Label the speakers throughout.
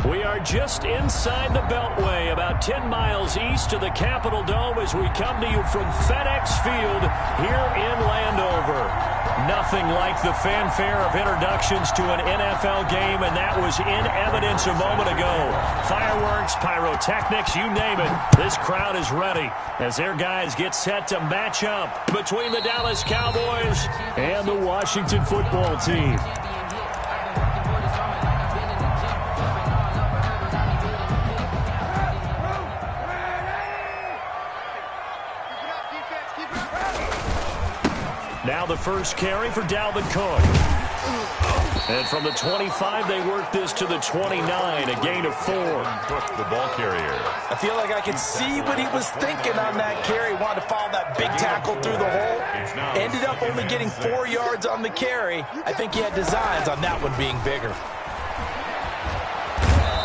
Speaker 1: We are just inside the Beltway, about 10 miles east of the Capitol Dome as we come to you from FedEx Field here in Landover. Nothing like the fanfare of introductions to an NFL game, and that was in evidence a moment ago. Fireworks, pyrotechnics, you name it. This crowd is ready as their guys get set to match up between the Dallas Cowboys and the Washington football team. Now the first carry for Dalvin Cook. And from the 25, they work this to the 29, a gain of 4.
Speaker 2: Cook, the ball carrier.
Speaker 3: I feel like I could see what he was thinking on that carry. Wanted to follow that big tackle through the hole. Ended up only getting 4 yards on the carry. I think he had designs on that one being bigger.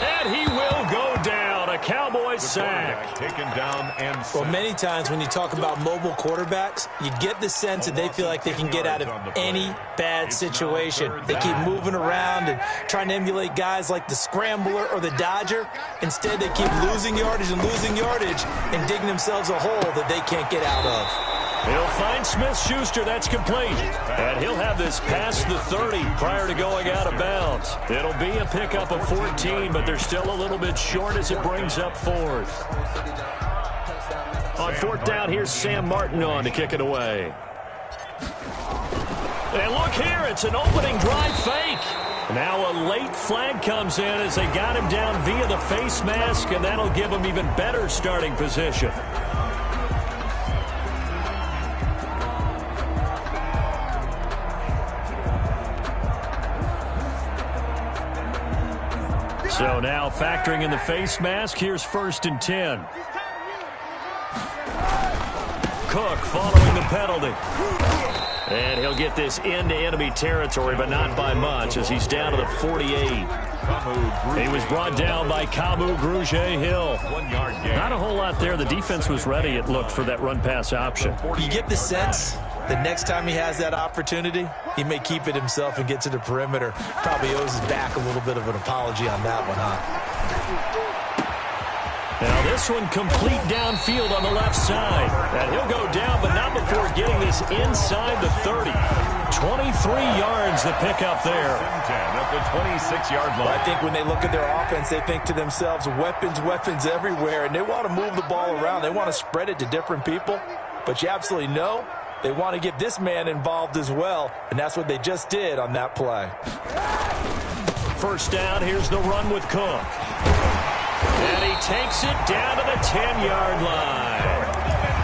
Speaker 1: And he will go down. A Cowboys sack.
Speaker 2: Taken down and
Speaker 4: well, many times when you talk about mobile quarterbacks, you get the sense that they feel like they can get out of any bad situation. They keep moving around and trying to emulate guys like the Scrambler or the Dodger. Instead, they keep losing yardage and digging themselves a hole that they can't get out of.
Speaker 1: He'll find Smith-Schuster. That's complete. And he'll have this past the 30 prior to going out of bounds. It'll be a pickup of 14, but they're still a little bit short as it brings up 4th. On 4th down, here's Sam Martin on to kick it away. And look here, it's an opening drive fake. Now a late flag comes in as they got him down via the face mask, and that'll give him even better starting position. So now factoring in the face mask, here's 1st and 10. Cook following the penalty. And he'll get this into enemy territory, but not by much as he's down to the 48. He was brought down by Kamu Grugier-Hill.
Speaker 2: 1 yard gain.
Speaker 1: Not a whole lot there. The defense was ready, it looked, for that run-pass option.
Speaker 4: You get the sense the next time he has that opportunity, he may keep it himself and get to the perimeter. Probably owes his back a little bit of an apology on that one, huh?
Speaker 1: Now this one complete downfield on the left side. And he'll go down, but not before getting this inside the 30. 23 yards the pickup there.
Speaker 2: 10 at the 26-yard line.
Speaker 3: Well, I think when they look at their offense, they think to themselves, weapons everywhere, and they want to move the ball around. They want to spread it to different people. But you absolutely know they want to get this man involved as well, and that's what they just did on that play.
Speaker 1: First down, here's the run with Cook. And he takes it down to the 10-yard line.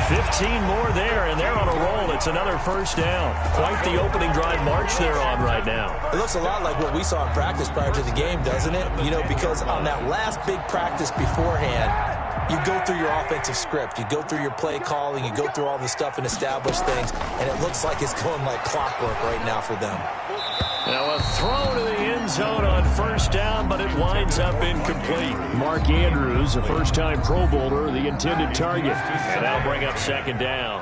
Speaker 1: 15 more there, and they're on a roll. It's another first down. Quite the opening drive march they're on right now.
Speaker 4: It looks a lot like what we saw in practice prior to the game, doesn't it? You know, because on that last big practice beforehand, you go through your offensive script. You go through your play calling. You go through all the stuff and establish things, and it looks like it's going like clockwork right now for them.
Speaker 1: Now a throw to the end zone on first down, but it winds up incomplete. Mark Andrews, a first-time Pro Bowler, the intended target. And that'll bring up second down.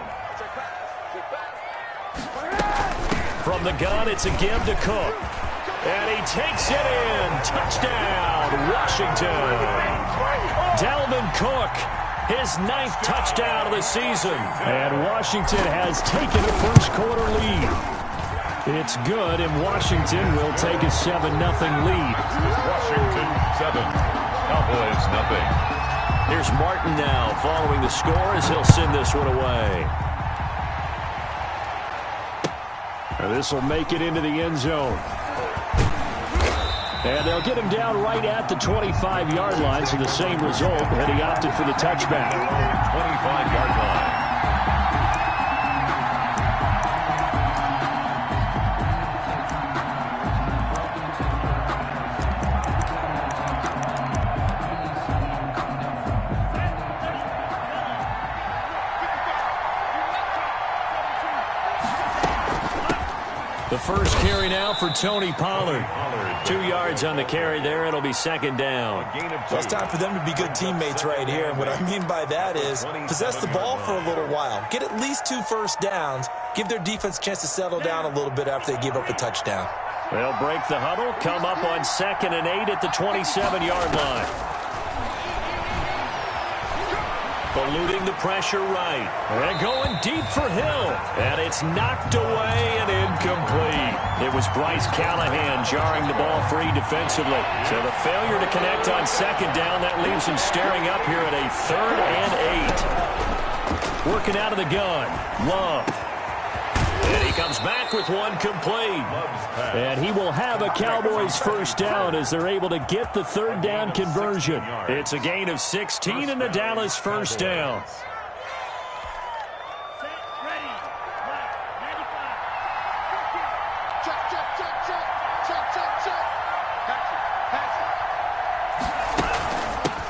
Speaker 1: From the gun, it's a give to Cook. And he takes it in. Touchdown, Washington. Dalvin Cook, his 9th touchdown of the season. And Washington has taken a first-quarter lead. It's good, and Washington will take a 7-0 lead.
Speaker 2: Washington 7, Cowboys 0.
Speaker 1: Here's Martin now following the score as he'll send this one away. And this will make it into the end zone. And they'll get him down right at the 25-yard line, so the same result, and he opted for the touchback.
Speaker 2: 25-yard line.
Speaker 1: The first carry now for Tony Pollard. 2 yards on the carry there. It'll be second down.
Speaker 4: Well, it's time for them to be good teammates right here. And what I mean by that is possess the ball for a little while. Get at least 2 first downs. Give their defense a chance to settle down a little bit after they give up a touchdown.
Speaker 1: They'll break the huddle, come up on 2nd and 8 at the 27-yard line. Eluding the pressure right. And going deep for Hill. And it's knocked away and incomplete. It was Bryce Callahan jarring the ball free defensively. So the failure to connect on 2nd down, that leaves him staring up here at a 3rd and 8. Working out of the gun. Love. And he comes back with one complete. And he will have a Cowboys first down as they're able to get the 3rd down conversion. It's a gain of 16 and the Dallas first down.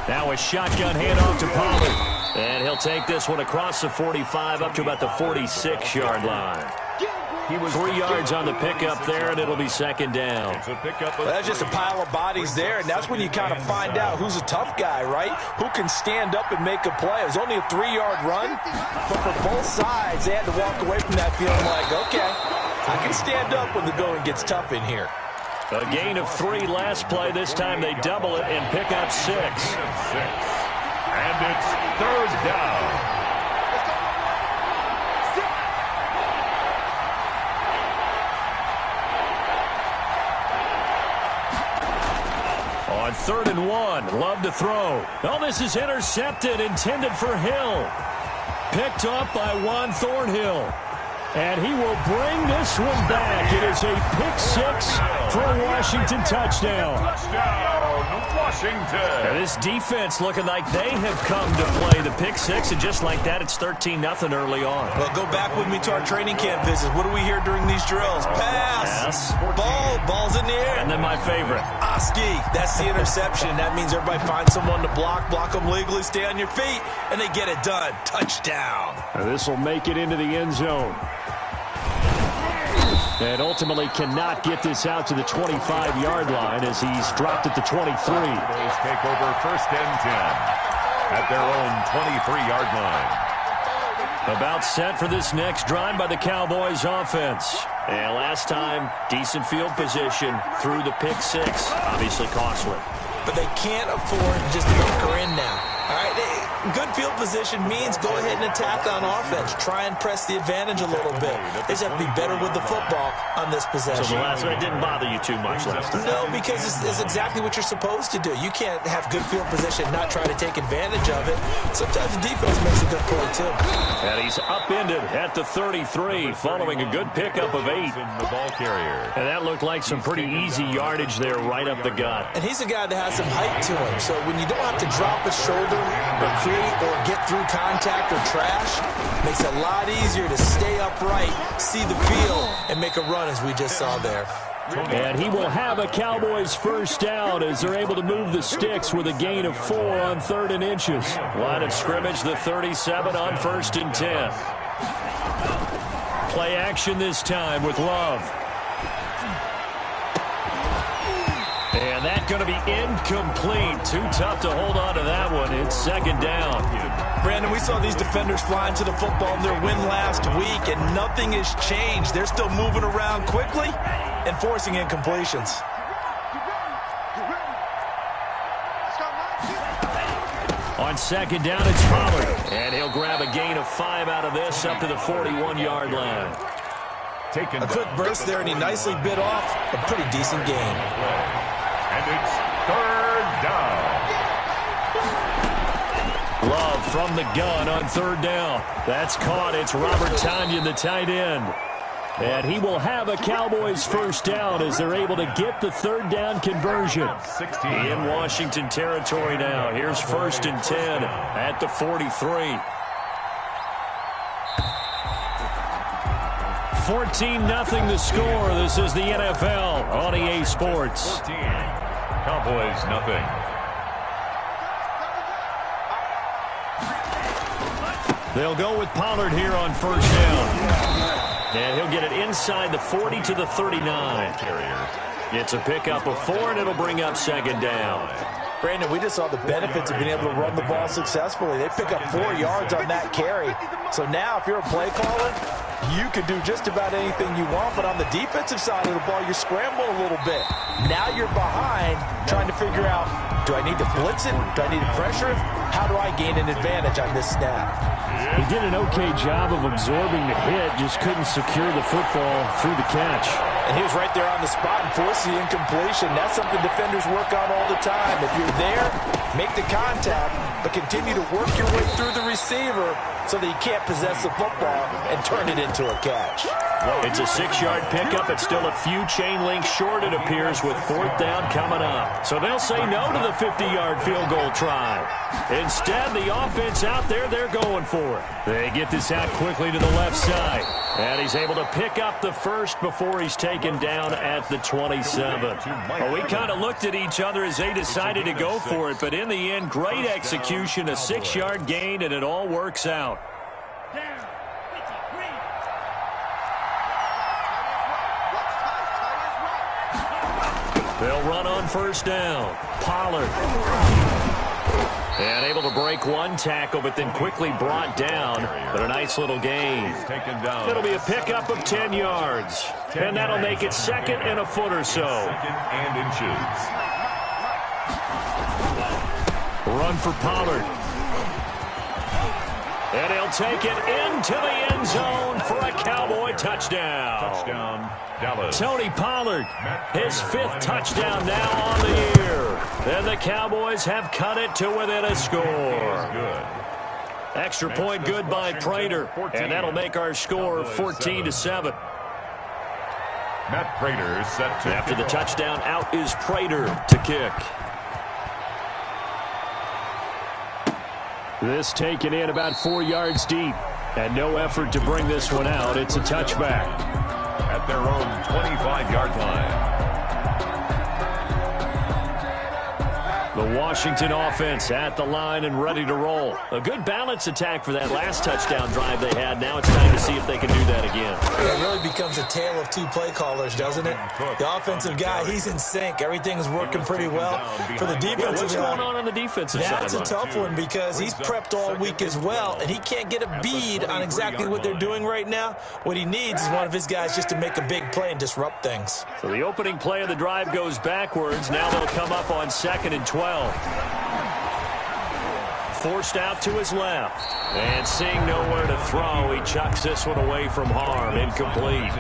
Speaker 1: Now a shotgun handoff to Pollard. And he'll take this one across the 45 up to about the 46-yard line. 3 yards on the pickup there, and it'll be 2nd down.
Speaker 3: Well, that's just a pile of bodies there, and that's when you kind of find out who's a tough guy, right? Who can stand up and make a play. It was only a 3-yard run, but for both sides, they had to walk away from that feeling like, okay, I can stand up when the going gets tough in here.
Speaker 1: A gain of 3 last play. This time they double it and pick up 6.
Speaker 2: And it's 3rd down.
Speaker 1: On 3rd and 1, Love to throw. Oh, this is intercepted, intended for Hill. Picked up by Juan Thornhill. And he will bring this one back. It is a pick 6 for a Washington touchdown.
Speaker 2: Washington.
Speaker 1: Now this defense looking like they have come to play the pick 6, and just like that, it's 13-0 early on.
Speaker 4: Well, go back with me to our training camp visits. What do we hear during these drills? Pass. Ball's in the air.
Speaker 1: And then my favorite.
Speaker 4: Oski. That's the interception. That means everybody finds someone to block them legally, stay on your feet, and they get it done. Touchdown.
Speaker 1: Now this will make it into the end zone. And ultimately cannot get this out to the 25-yard line as he's dropped at the 23.
Speaker 2: Cowboys take over 1st and 10 at their own 23-yard line.
Speaker 1: About set for this next drive by the Cowboys offense. And last time, decent field position through the pick 6. Obviously costly.
Speaker 4: But they can't afford to just bunker in now. All right, good field position means go ahead and attack on offense. Try and press the advantage a little bit. They just have to be better with the football on this possession.
Speaker 1: So the last one didn't bother you too much last time?
Speaker 4: No, because it's exactly what you're supposed to do. You can't have good field position and not try to take advantage of it. Sometimes the defense makes a good play, too.
Speaker 1: And he's upended at the 33 following a good pickup of 8.
Speaker 2: The ball carrier.
Speaker 1: And that looked like some pretty easy yardage there right up the gut.
Speaker 4: And he's a guy that has some height to him. So when you don't have to drop his shoulder or create or get through contact or trash, makes it a lot easier to stay upright, see the field, and make a run as we just saw there.
Speaker 1: And he will have a Cowboys first down as they're able to move the sticks with a gain of 4 on 3rd and inches. Line of scrimmage, the 37 on 1st and 10. Play action this time with Love. And that's going to be incomplete. Too tough to hold on to that one. It's 2nd down.
Speaker 4: Brandon, we saw these defenders flying to the football in their win last week, and nothing has changed. They're still moving around quickly and forcing incompletions.
Speaker 1: On 2nd down, it's Pollard. And he'll grab a gain of 5 out of this up to the 41-yard line.
Speaker 4: A quick burst there, and he nicely bit off a pretty decent game.
Speaker 2: And it's 3rd down.
Speaker 1: Love from the gun on 3rd down. That's caught. It's Robert Tonyan, the tight end. And he will have a Cowboys first down as they're able to get the 3rd down conversion.
Speaker 2: 16.
Speaker 1: In Washington territory now. Here's 1st and 10 at the 43. 14-0 the score. This is the NFL on EA Sports.
Speaker 2: 14. Cowboys nothing.
Speaker 1: They'll go with Pollard here on 1st down. And he'll get it inside the 40 to the 39. It's a pickup of 4, and it'll bring up second down.
Speaker 3: Brandon, we just saw the benefits of being able to run the ball successfully. They pick up 4 yards on that carry. So now if you're a play caller, you can do just about anything you want, but on the defensive side of the ball, you're scrambling a little bit. Now you're behind trying to figure out, do I need to blitz it? Do I need to pressure it? How do I gain an advantage on this snap?
Speaker 1: He did an okay job of absorbing the hit, just couldn't secure the football through the catch.
Speaker 3: And he was right there on the spot and forced the incompletion. That's something defenders work on all the time. If you're there, make the contact, but continue to work your way through the receiver so that you can't possess the football and turn it into a catch.
Speaker 1: It's a 6-yard pickup. It's still a few chain links short, it appears, with 4th down coming up. So they'll say no to the 50-yard field goal try. Instead, the offense out there, they're going for it. They get this out quickly to the left side. And he's able to pick up the first before he's taken down at the 27. Well, we kind of looked at each other as they decided to go for it, but in the end, great execution, a 6-yard gain, and it all works out. They'll run on 1st down. Pollard. And able to break one tackle, but then quickly brought down. But a nice little gain. It'll be a pickup of 10 yards. And that'll make it 2nd and a foot or so. Run for Pollard. And he'll take it into the end zone for a Cowboy touchdown. Dallas. Tony Pollard, his 5th touchdown now on the year. And the Cowboys have cut it to within a score. Extra point good by Prater, and that'll make our score 14-7.
Speaker 2: Matt Prater set to
Speaker 1: after the touchdown, out is Prater to kick. This taken in about 4 yards deep, and no effort to bring this one out. It's a touchback.
Speaker 2: At their own 25-yard line.
Speaker 1: The Washington offense at the line and ready to roll. A good balance attack for that last touchdown drive they had. Now it's time to see if they can do that again.
Speaker 4: It really becomes a tale of 2 play callers, doesn't it? The offensive guy, he's in sync. Everything's working pretty well. For the defensive
Speaker 1: guy, what's going on the defensive side?
Speaker 4: That's a tough one because he's prepped all week as well, and he can't get a bead on exactly what they're doing right now. What he needs is one of his guys just to make a big play and disrupt things.
Speaker 1: So the opening play of the drive goes backwards. Now they'll come up on 2nd and 12. Forced out to his left. And seeing nowhere to throw, he chucks this one away from harm. Incomplete.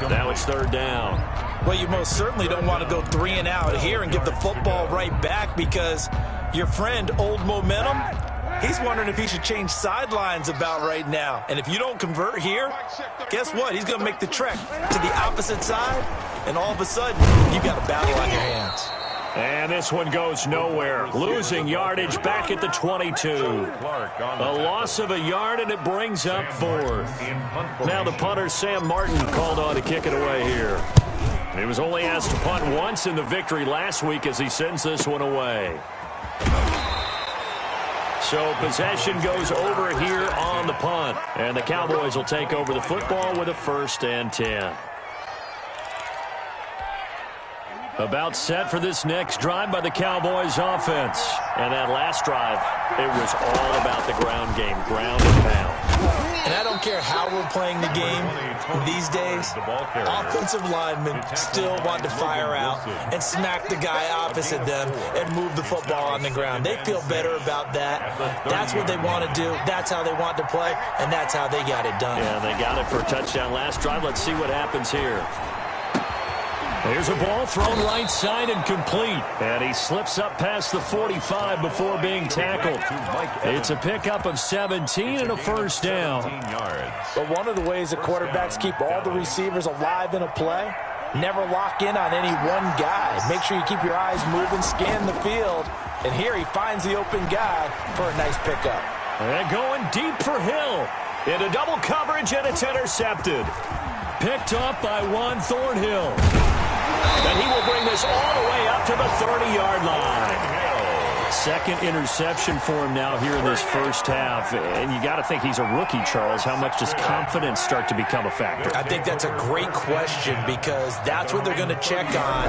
Speaker 1: Now it's 3rd down.
Speaker 4: Well, you most certainly don't want to go 3 and out here and give the football right back because your friend, Old Momentum, he's wondering if he should change sidelines about right now. And if you don't convert here, guess what? He's going to make the trek to the opposite side, and all of a sudden, you've got a battle on your hands.
Speaker 1: And this one goes nowhere. Losing yardage back at the 22. A loss of a yard, and it brings up 4th. Now the punter, Sam Martin, called on to kick it away here. He was only asked to punt once in the victory last week as he sends this one away. So possession goes over here on the punt. And the Cowboys will take over the football with a 1st and 10. About set for this next drive by the Cowboys offense. And that last drive, it was all about the ground game, ground and pound.
Speaker 4: And I don't care how we're playing the game these days, offensive linemen still want to fire out and smack the guy opposite them and move the football on the ground. They feel better about that. That's what they want to do. That's how they want to play, and that's how they got it done.
Speaker 1: Yeah, they got it for a touchdown last drive. Let's see what happens here. Here's a ball thrown right side and complete. And he slips up past the 45 before being tackled. It's a pickup of 17 and a 1st down.
Speaker 3: But one of the ways that quarterbacks keep all the receivers alive in a play, never lock in on any one guy. Make sure you keep your eyes moving, scan the field. And here he finds the open guy for a nice pickup.
Speaker 1: And going deep for Hill. Into double coverage, and it's intercepted. Picked up by Juan Thornhill. And he will bring this all the way up to the 30-yard line. second interception for him now here in this first half. And you got to think he's a rookie, Charles. How much does confidence start to become a factor?
Speaker 4: I think that's a great question because that's what they're going to check on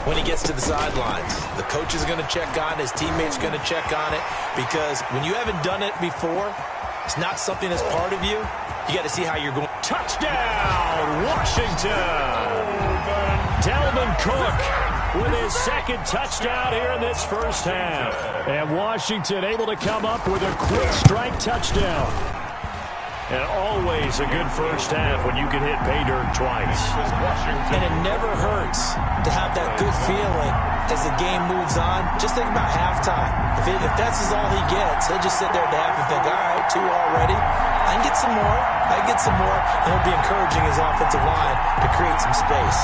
Speaker 4: when he gets to the sidelines. The coach is going to check on it. His teammates are going to check on it because when you haven't done it before, it's not something that's part of you. You got to see how you're going.
Speaker 1: Touchdown, Washington! Dalvin Cook with his second touchdown here in this first half. And Washington able to come up with a quick strike touchdown. And always a good first half when you can hit pay dirt twice.
Speaker 4: And it never hurts to have that good feeling as the game moves on. Just think about halftime. If that's all he gets, he'll just sit there at the half and think, all right, 2 already. I can get some more. I can get some more. And he'll be encouraging his offensive line to create some space.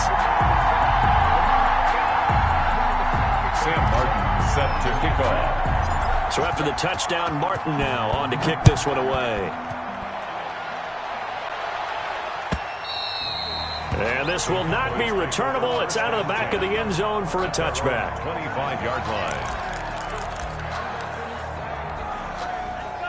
Speaker 2: Sam Martin set to kick off.
Speaker 1: So after the touchdown, Martin now on to kick this one away. And this will not be returnable. It's out of the back of the end zone for a touchback.
Speaker 2: 25-yard line.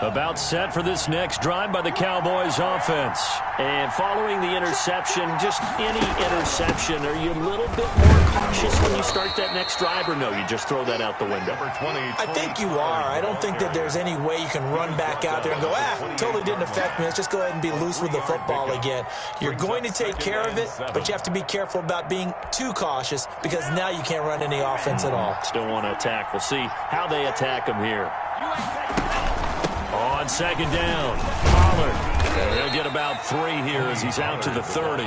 Speaker 1: About set for this next drive by the Cowboys offense. And following the interception, just any interception, are you a little bit more cautious when you start that next drive, or no, you just throw that out the window?
Speaker 4: I think you are. I don't think that there's any way you can run back out there and go, totally didn't affect me. Let's just go ahead and be loose with the football again. You're going to take care of it, but you have to be careful about being too cautious because now you can't run any offense at all.
Speaker 1: Still want to attack. We'll see how they attack him here. On second down, Pollard. He'll get about 3 here as he's out to the 30.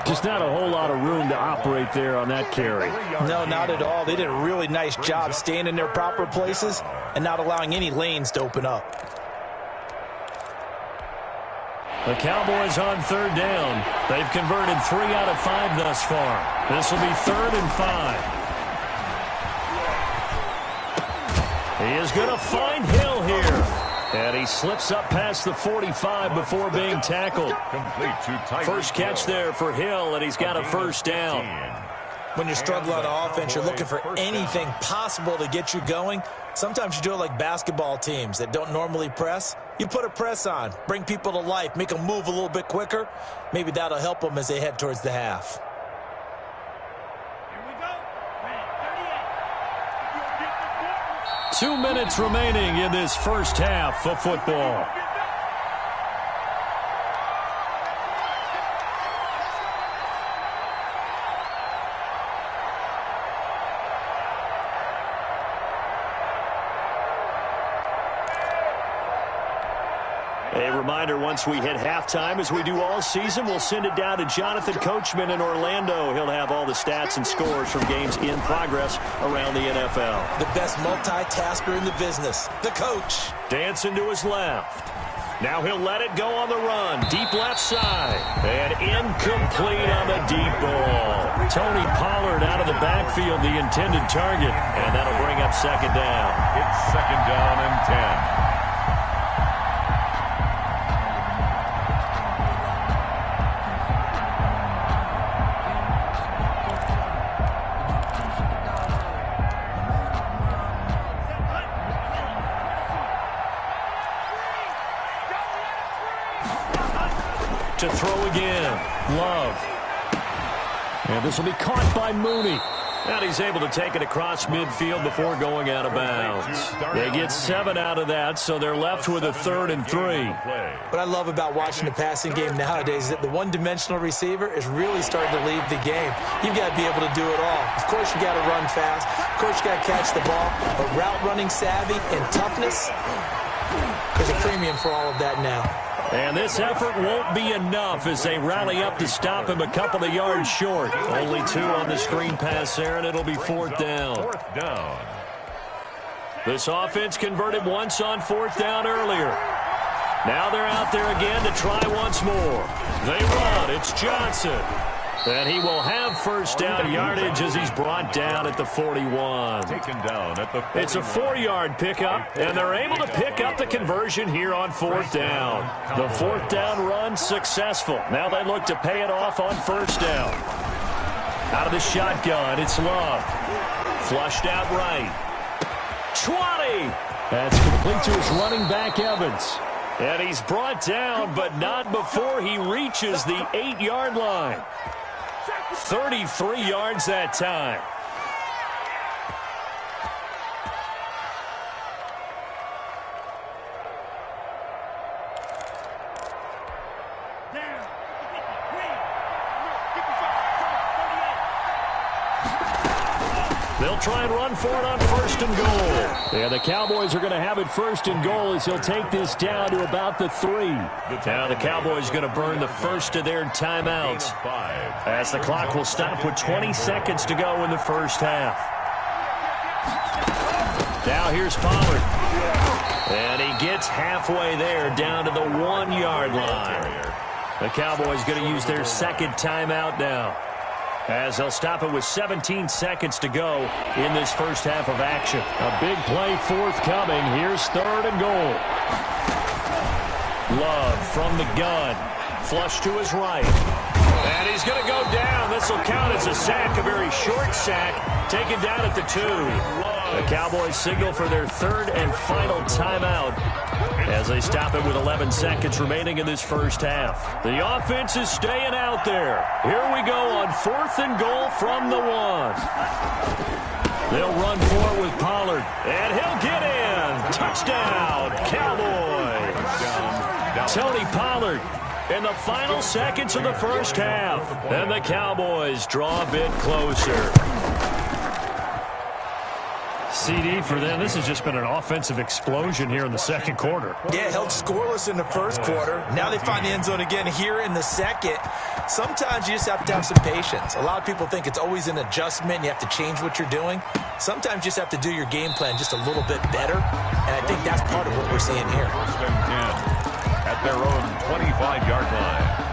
Speaker 1: Just not a whole lot of room to operate there on that carry.
Speaker 3: No, not at all. They did a really nice job staying in their proper places and not allowing any lanes to open up.
Speaker 1: The Cowboys on third down. They've converted 3 out of 5 thus far. This will be 3rd and 5. He is going to find Hill here. And he slips up past the 45 before being tackled. First catch there for Hill, and he's got a first down.
Speaker 4: When you're struggling on offense, you're looking for anything possible to get you going. Sometimes you do it like basketball teams that don't normally press. You put a press on, bring people to life, make them move a little bit quicker. Maybe that'll help them as they head towards the half.
Speaker 1: 2 minutes remaining in this first half of football. A reminder, once we hit halftime, as we do all season, we'll send it down to Jonathan Coachman in Orlando. He'll have all the stats and scores from games in progress around the NFL.
Speaker 4: The best multitasker in the business, the coach.
Speaker 1: Dancing to his left. Now he'll let it go on the run. Deep left side. And incomplete on the deep ball. Tony Pollard out of the backfield, the intended target. And that'll bring up second down.
Speaker 2: It's second down and 10.
Speaker 1: To throw again. Love. And this will be caught by Mooney. And he's able to take it across midfield before going out of bounds. They get 7 out of that, so they're left with a 3rd and 3.
Speaker 4: What I love about watching the passing game nowadays is that the one-dimensional receiver is really starting to leave the game. You've got to be able to do it all. Of course, you got to run fast. Of course, you got to catch the ball. But route running savvy and toughness, there's a premium for all of that now.
Speaker 1: And this effort won't be enough as they rally up to stop him a couple of yards short. Only 2 on the screen pass there, and it'll be 4th down.
Speaker 2: 4th down.
Speaker 1: This offense converted once on 4th down earlier. Now they're out there again to try once more. They run. It's Johnson. And he will have first down yardage as he's brought down at the 41.
Speaker 2: Taken down at the 41.
Speaker 1: It's a 4-yard pickup, and they're able to pick up the conversion here on 4th down. The 4th down run successful. Now they look to pay it off on 1st down. Out of the shotgun, it's Love. Flushed out right. 20. That's complete to his running back, Evans. And he's brought down, but not before he reaches the 8-yard line. 33 yards that time. They'll try and run for it on 1st and goal. Yeah, the Cowboys are going to have it 1st and goal as he'll take this down to about the 3. Now the Cowboys are going to burn the first of their timeouts as the clock will stop with 20 seconds to go in the first half. Now here's Pollard. And he gets halfway there down to the 1-yard line. The Cowboys going to use their second timeout now, as they'll stop it with 17 seconds to go in this first half of action. A big play forthcoming. Here's 3rd and goal. Love from the gun. Flush to his right. And he's going to go down. This will count as a sack, a very short sack, taken down at the 2. The Cowboys signal for their 3rd and final timeout as they stop it with 11 seconds remaining in this first half. The offense is staying out there. Here we go on 4th and goal from the 1. They'll run for it with Pollard, and he'll get in. Touchdown, Cowboys. Tony Pollard in the final seconds of the first half. And the Cowboys draw a bit closer. CD for them. This has just been an offensive explosion here in the second quarter.
Speaker 3: Yeah, held scoreless in the first quarter. Now they find the end zone again here in the second. Sometimes you just have to have some patience. A lot of people think it's always an adjustment. You have to change what you're doing. Sometimes you just have to do your game plan just a little bit better. And I think that's part of what we're seeing here.
Speaker 2: 1st and 10 at their own 25-yard line.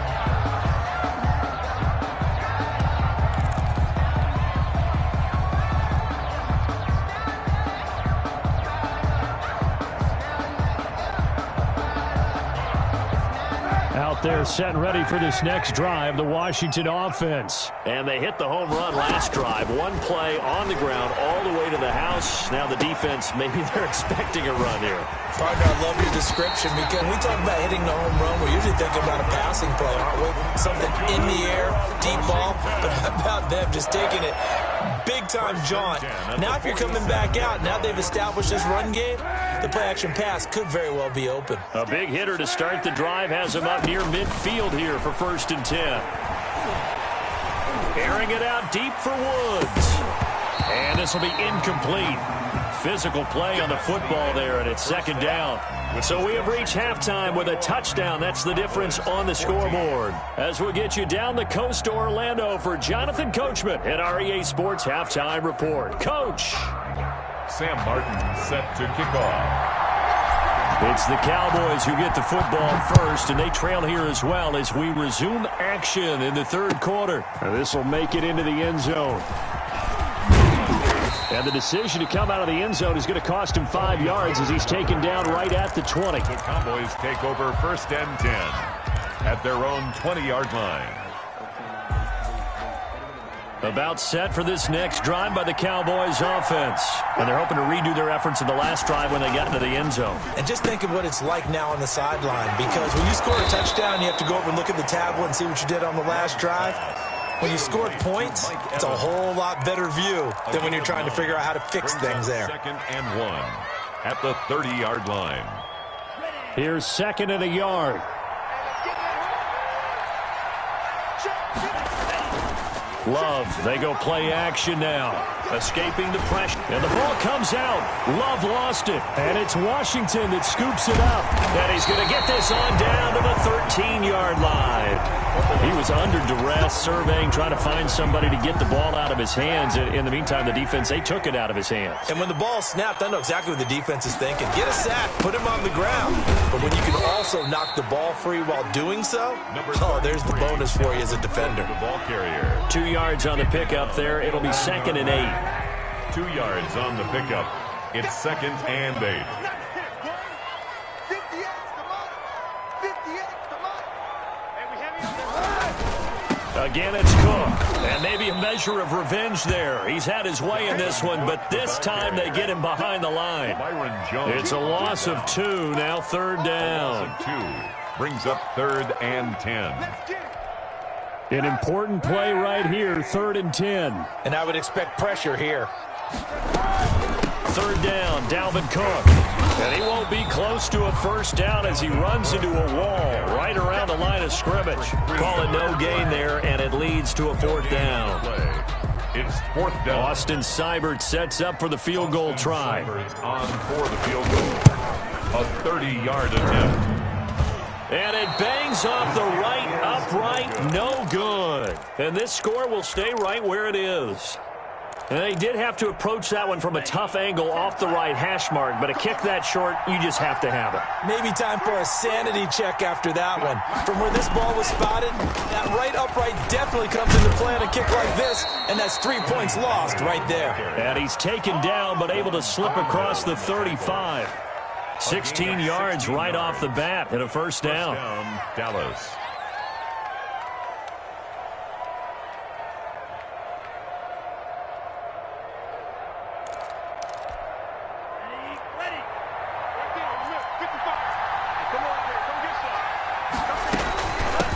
Speaker 1: They're set and ready for this next drive, the Washington offense. And they hit the home run last drive. One play on the ground all the way to the house. Now the defense, maybe they're expecting a run here.
Speaker 3: Partner, I love your description, because when we talk about hitting the home run, we're usually thinking about a passing play, aren't we? Something in the air, deep ball. But how about them just taking it big-time jaunt? Now if you're coming back out, now they've established this run game, the play-action pass could very well be open.
Speaker 1: A big hitter to start the drive has him up near midfield here for 1st and 10. Airing it out deep for Woods. And this will be incomplete. Physical play on the football there, and it's 2nd down. So we have reached halftime with a touchdown. That's the difference on the scoreboard. As we'll get you down the coast to Orlando for Jonathan Coachman at our EA Sports Halftime Report. Coach.
Speaker 2: Sam Martin set to kick off.
Speaker 1: It's the Cowboys who get the football first, and they trail here as well as we resume action in the 3rd quarter. This will make it into the end zone. And the decision to come out of the end zone is going to cost him 5 yards as he's taken down right at the 20.
Speaker 2: The Cowboys take over 1st and 10 at their own 20-yard line.
Speaker 1: About set for this next drive by the Cowboys offense. And they're hoping to redo their efforts in the last drive when they got into the end zone.
Speaker 3: And just think of what it's like now on the sideline, because when you score a touchdown, you have to go over and look at the tablet and see what you did on the last drive. When you score points, it's a whole lot better view than when you're trying to figure out how to fix things there.
Speaker 2: 2nd and 1 at the 30-yard line.
Speaker 1: Here's 2nd and a yard. Love, they go play action now. Escaping the pressure. And the ball comes out. Love lost it. And it's Washington that scoops it up. And he's going to get this on down to the 13-yard line. He was under duress, surveying, trying to find somebody to get the ball out of his hands. In the meantime, the defense, they took it out of his hands.
Speaker 3: And when the ball snapped, I know exactly what the defense is thinking. Get a sack, put him on the ground. But when you can also knock the ball free while doing so, oh, there's the bonus for you as a defender.
Speaker 2: The ball carrier.
Speaker 1: 2 yards on the pickup there. It'll be 2nd and 8.
Speaker 2: 2 yards on the pickup. It's 2nd and 8.
Speaker 1: Again, it's Cook. And maybe a measure of revenge there. He's had his way in this one, but this time they get him behind the line. It's a loss of 2, now 3rd down.
Speaker 2: 2 brings up 3rd and 10.
Speaker 1: An important play right here, 3rd and 10.
Speaker 3: And I would expect pressure here.
Speaker 1: 3rd down, Dalvin Cook. And he won't be close to a 1st down as he runs into a wall right around the line of scrimmage. Call it no gain there, and it leads to a 4th down.
Speaker 2: It's 4th down.
Speaker 1: Austin Seibert sets up for the field goal try.
Speaker 2: On for the field goal. A 30-yard attempt.
Speaker 1: And it bangs off the right upright, no good. And this score will stay right where it is. And they did have to approach that one from a tough angle off the right hash mark, but a kick that short, you just have to have it.
Speaker 4: Maybe time for a sanity check after that one. From where this ball was spotted, that right upright definitely comes into play on a kick like this, and that's 3 points lost right there.
Speaker 1: And he's taken down, but able to slip across the 35. 16 yards right off the bat and a 1st down.
Speaker 2: Dallas.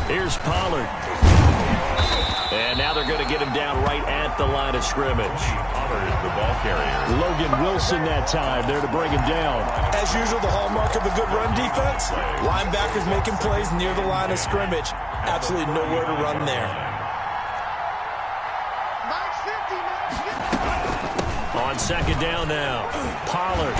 Speaker 1: Here's Pollard. And now they're going to get him down right at the line of scrimmage.
Speaker 2: Pollard is the ball carrier.
Speaker 1: Logan Wilson that time there to bring him down.
Speaker 4: As usual, the hallmark of a good run defense, linebackers making plays near the line of scrimmage. Absolutely nowhere to run there.
Speaker 1: On 2nd down now, Pollard.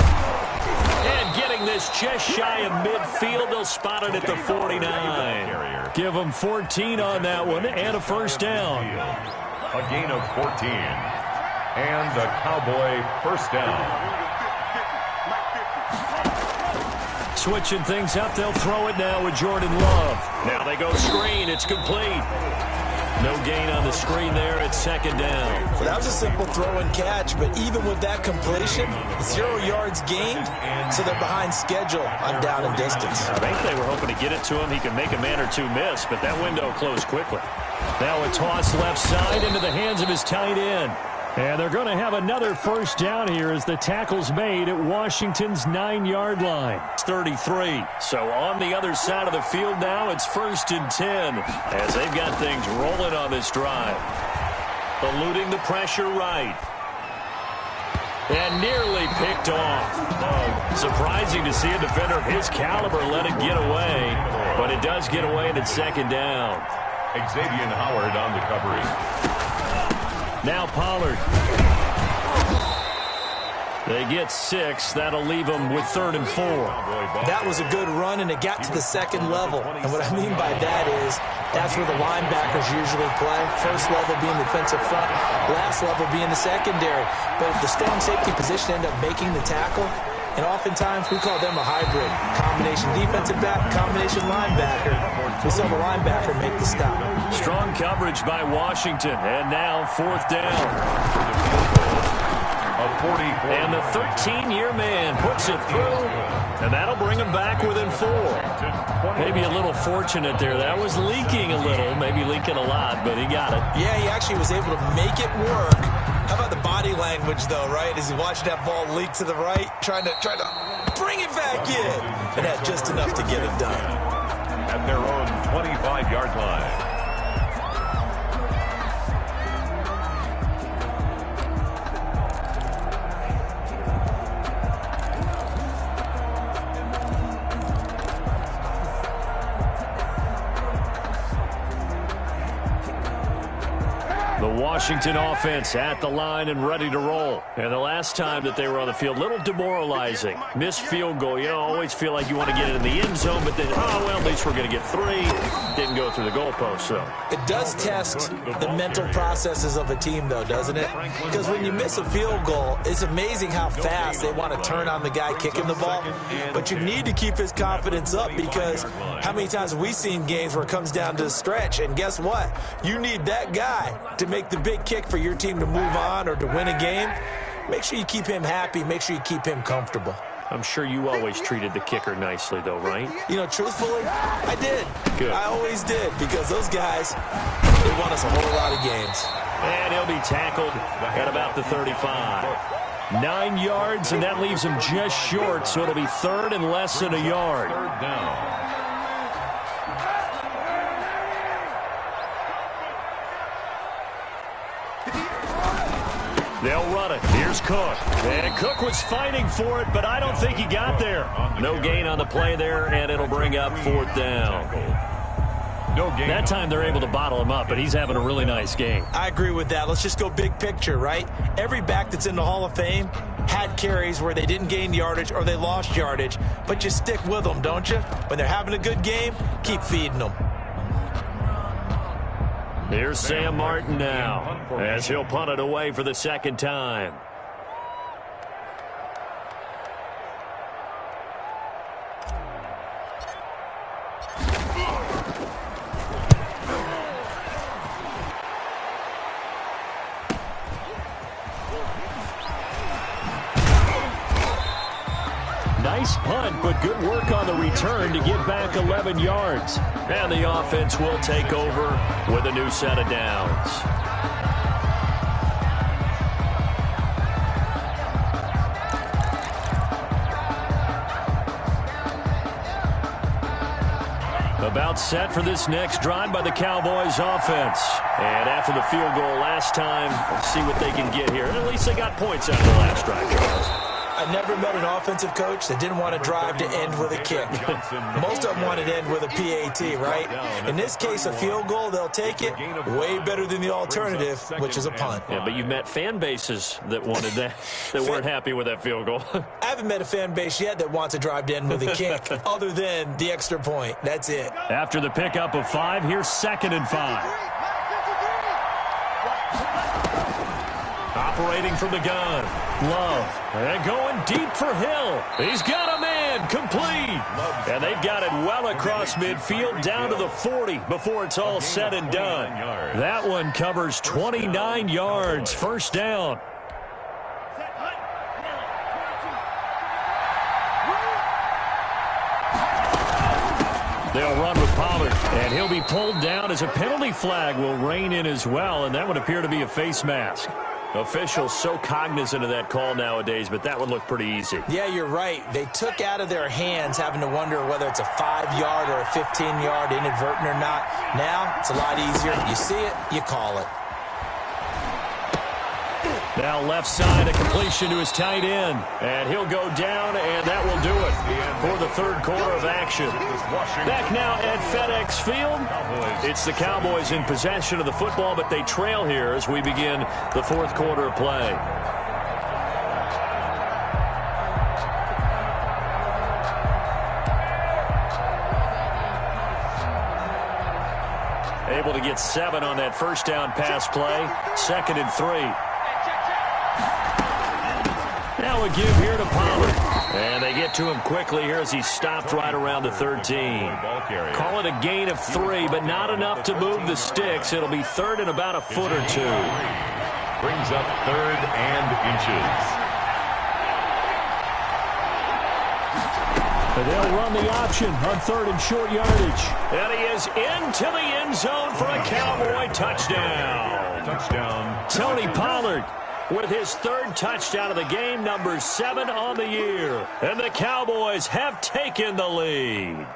Speaker 1: And getting this just shy of midfield, they'll spot it at the 49. Give them 14 on that one and a 1st down.
Speaker 2: A gain of 14. And the Cowboy 1st down.
Speaker 1: Switching things up, they'll throw it now with Jordan Love. Now they go screen, it's complete. No gain on the screen there at 2nd down.
Speaker 4: Well, that was a simple throw and catch, but even with that completion, 0 yards gained, so they're behind schedule on down and distance.
Speaker 1: I think they were hoping to get it to him. He can make a man or two miss, but that window closed quickly. Now a toss left side into the hands of his tight end. And they're going to have another 1st down here as the tackle's made at Washington's 9-yard line. It's 33. So on the other side of the field now, it's 1st and 10 as they've got things rolling on this drive. Eluding the pressure right. And nearly picked off. Surprising to see a defender of his caliber let it get away. But it does get away and it's 2nd down.
Speaker 2: Xavier Howard on the coverage.
Speaker 1: Now Pollard. They get 6. That'll leave them with 3rd and 4.
Speaker 4: That was a good run, and it got to the 2nd level. And what I mean by that is that's where the linebackers usually play. 1st level being the defensive front, last level being the secondary. But the strong safety position ended up making the tackle. And oftentimes we call them a hybrid. Combination defensive back, combination linebacker. We saw the linebacker make the stop.
Speaker 1: Strong coverage by Washington. And now 4th down. And the 13-year man puts it through. And that'll bring him back within 4. Maybe a little fortunate there. That was leaking a little, maybe leaking a lot, but he got it.
Speaker 4: Yeah, he actually was able to make it work. How about the body language, though, right? As he watched that ball leak to the right, trying to bring it back in. And had just enough to get it done.
Speaker 2: At their own 25-yard line.
Speaker 1: Washington offense at the line and ready to roll. And the last time that they were on the field, a little demoralizing. Missed field goal. You always feel like you want to get it in the end zone, but then, oh, well, at least we're going to get 3. Didn't go through the goalpost, so.
Speaker 4: It does test the mental processes of a team, though, doesn't it? Because when you miss a field goal, it's amazing how fast they want to turn on the guy kicking the ball. But you need to keep his confidence up because how many times have we seen games where it comes down to the stretch, and guess what? You need that guy to make the big kick for your team to move on or to win a game. Make sure you keep him happy. Make sure you keep him comfortable.
Speaker 1: I'm sure you always treated the kicker nicely, though, right?
Speaker 3: You know, truthfully, I did.
Speaker 1: Good.
Speaker 3: I always did, because those guys, they won us a whole lot of games.
Speaker 1: And he'll be tackled at about the 35. 9 yards, and that leaves him just short, so it'll be third and less than a yard.
Speaker 2: Third down.
Speaker 1: They'll run it. Here's Cook. And Cook was fighting for it, but I don't think he got there. No gain on the play there, and it'll bring up fourth down. That time they're able to bottle him up, but he's having a really nice game.
Speaker 3: I agree with that. Let's just go big picture, right? Every back that's in the Hall of Fame had carries where they didn't gain yardage or they lost yardage, but you stick with them, don't you? When they're having a good game, keep feeding them.
Speaker 1: Here's Sam Martin now, as he'll punt it away for the second time. Nice punt, but good work on the return to get back 11 yards. And the offense will take over with a new set of downs. About set for this next drive by the Cowboys offense. And after the field goal last time, let's see what they can get here. And at least they got points out of the last drive, Charles.
Speaker 3: I never met an offensive coach that didn't want to drive to end with a kick. Most of them wanted to end with a PAT, right? In this case, a field goal, they'll take it. Way better than the alternative, which is a punt.
Speaker 1: Yeah, but you've met fan bases that wanted that, that weren't happy with that field goal.
Speaker 3: I haven't met a fan base yet that wants to drive to end with a kick, other than the extra point. That's it.
Speaker 1: After the pickup of 5, here's 2nd and 5. Operating from the gun. Love. And going deep for Hill. He's got a man. Complete. And they've got it well across midfield down to the 40 before it's all said and done. That one covers 29 yards. First down. They'll run with Pollard, and he'll be pulled down as a penalty flag will rein in as well, and that would appear to be a face mask. Officials so cognizant of that call nowadays, but that would look pretty easy.
Speaker 3: Yeah, you're right. They took out of their hands having to wonder whether it's a 5-yard or a 15-yard inadvertent or not. Now, it's a lot easier. You see it, you call it.
Speaker 1: Now left side, a completion to his tight end. And he'll go down, and that will do it for the third quarter of action. Back now at FedEx Field. It's the Cowboys in possession of the football, but they trail here as we begin the fourth quarter of play. Able to get 7 on that first down pass play. 2nd and 3. Now a give here to Pollard. And they get to him quickly here as he's stopped right around the 13. Call it a gain of 3, but not enough to move the sticks. It'll be third and about a foot or 2.
Speaker 2: Brings up 3rd and inches.
Speaker 1: And they'll run the option on 3rd and short yardage. And he is into the end zone for a Cowboy touchdown.
Speaker 2: Touchdown.
Speaker 1: Tony Pollard with his 3rd touchdown of the game, number 7 on the year. And the Cowboys have taken the lead.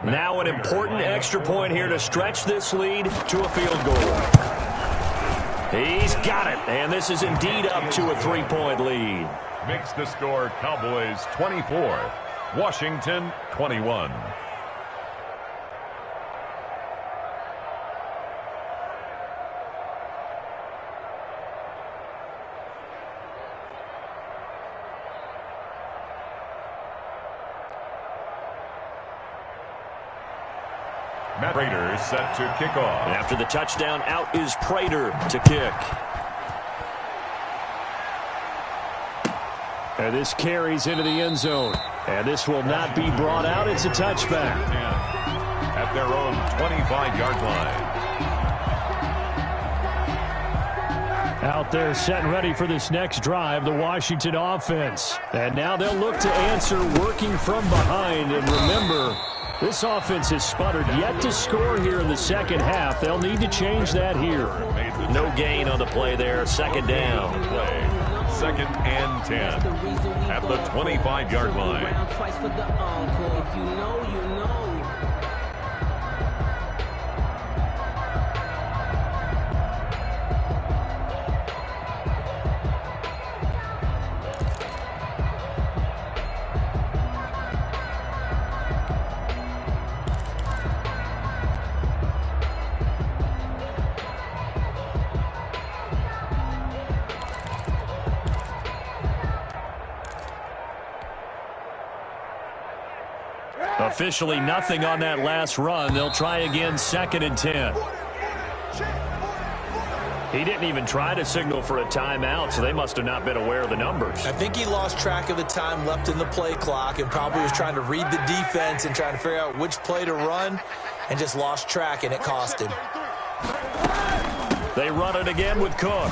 Speaker 1: Now an important extra point here to stretch this lead to a field goal. He's got it, and this is indeed up to a 3-point lead.
Speaker 2: Makes the score Cowboys 24, Washington 21. Matt Prater is set to kick off.
Speaker 1: After the touchdown, out is Prater to kick. And this carries into the end zone. And this will not be brought out. It's a touchback.
Speaker 2: At their own 25-yard line.
Speaker 1: Out there set and ready for this next drive, the Washington offense. And now they'll look to answer working from behind. And remember, this offense has sputtered yet to score here in the second half. They'll need to change that here. No gain on the play there. Second down.
Speaker 2: Second and 10 at the 25-yard line.
Speaker 1: Officially nothing on that last run. They'll try again, second and 10. He didn't even try to signal for a timeout, so they must have not been aware of the numbers.
Speaker 4: I think he lost track of the time left in the play clock and probably was trying to read the defense and trying to figure out which play to run and just lost track, and it cost him.
Speaker 1: They run it again with Cook.